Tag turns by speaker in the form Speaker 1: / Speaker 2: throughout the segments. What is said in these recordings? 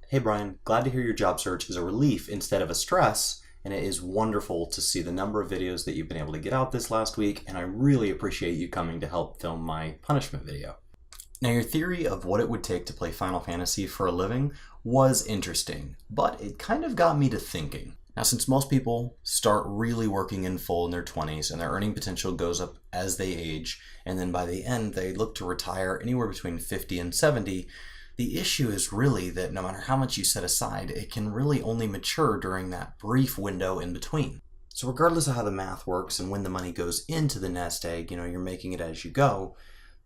Speaker 1: Hey Brian, glad to hear your job search is a relief instead of a stress, and it is wonderful to see the number of videos that you've been able to get out this last week, and I really appreciate you coming to help film my punishment video. Now, your theory of what it would take to play Final Fantasy for a living was interesting, but it kind of got me to thinking. Now, since most people start really working in full in their 20s and their earning potential goes up as they age, and then by the end they look to retire anywhere between 50 and 70, the issue is really that no matter how much you set aside, it can really only mature during that brief window in between. So regardless of how the math works and when the money goes into the nest egg, you're making it as you go,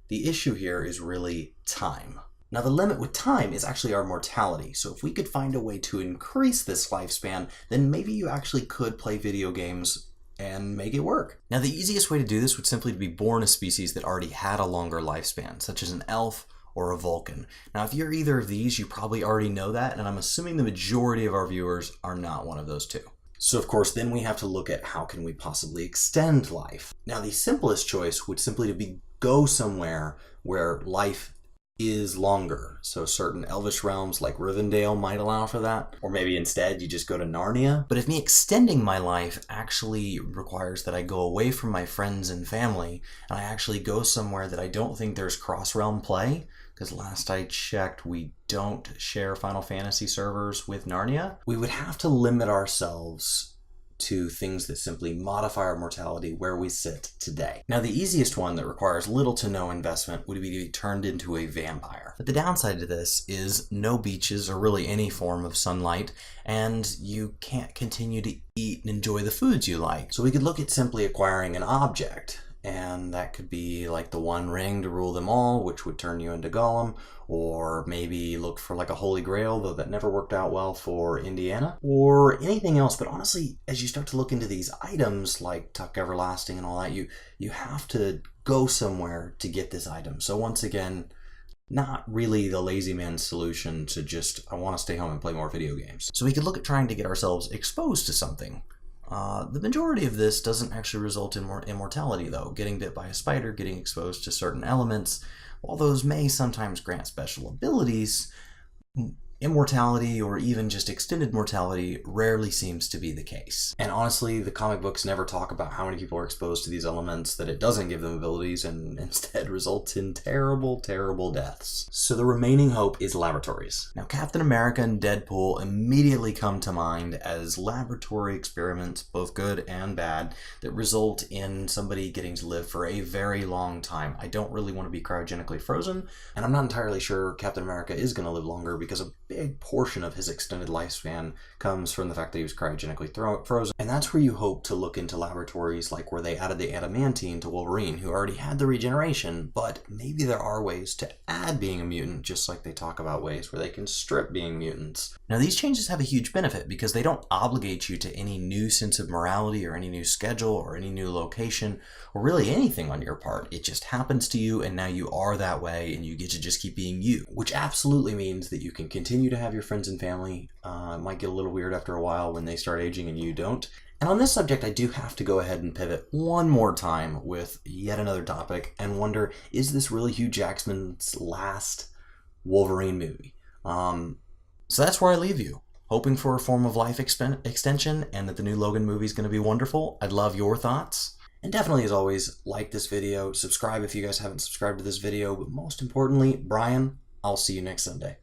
Speaker 1: the issue here is really time. Now, the limit with time is actually our mortality. So if we could find a way to increase this lifespan, then maybe you actually could play video games and make it work. Now, the easiest way to do this would simply be born a species that already had a longer lifespan, such as an elf or a Vulcan. Now, if you're either of these, you probably already know that, and I'm assuming the majority of our viewers are not one of those two. So of course, then we have to look at how can we possibly extend life. Now, the simplest choice would simply be go somewhere where life is longer. So certain elvish realms like Rivendell might allow for that. Or maybe instead you just go to Narnia. But if me extending my life actually requires that I go away from my friends and family, and I actually go somewhere that I don't think there's cross-realm play, because last I checked, we don't share Final Fantasy servers with Narnia, we would have to limit ourselves to things that simply modify our mortality where we sit today. Now, the easiest one that requires little to no investment would be to be turned into a vampire. But the downside to this is no beaches or really any form of sunlight, and you can't continue to eat and enjoy the foods you like. So we could look at simply acquiring an object, and that could be like the One Ring to rule them all, which would turn you into Gollum, or maybe look for like a Holy Grail, though that never worked out well for Indiana, or anything else. But honestly, as you start to look into these items like Tuck Everlasting and all that, you have to go somewhere to get this item. So once again, not really the lazy man's solution to just, I want to stay home and play more video games. So we could look at trying to get ourselves exposed to something. The majority of this doesn't actually result in more immortality, though. Getting bit by a spider, getting exposed to certain elements, while those may sometimes grant special abilities, immortality or even just extended mortality rarely seems to be the case. And honestly, the comic books never talk about how many people are exposed to these elements, that it doesn't give them abilities and instead results in terrible, terrible deaths. So the remaining hope is laboratories. Now, Captain America and Deadpool immediately come to mind as laboratory experiments, both good and bad, that result in somebody getting to live for a very long time. I don't really want to be cryogenically frozen, and I'm not entirely sure Captain America is going to live longer because a big portion of his extended lifespan comes from the fact that he was cryogenically frozen. And that's where you hope to look into laboratories like where they added the adamantine to Wolverine, who already had the regeneration, but maybe there are ways to add being a mutant, just like they talk about ways where they can strip being mutants. Now, these changes have a huge benefit because they don't obligate you to any new sense of morality or any new schedule or any new location or really anything on your part. It just happens to you, and now you are that way, and you get to just keep being you, which absolutely means that you can continue to have your friends and family. It might get a little weird after a while when they start aging and you don't. And on this subject, I do have to go ahead and pivot one more time with yet another topic and wonder, is this really Hugh Jackman's last Wolverine movie? So that's where I leave you, hoping for a form of life extension and that the new Logan movie is going to be wonderful. I'd love your thoughts. And definitely, as always, like this video, subscribe if you guys haven't subscribed to this video, but most importantly, Brian, I'll see you next Sunday.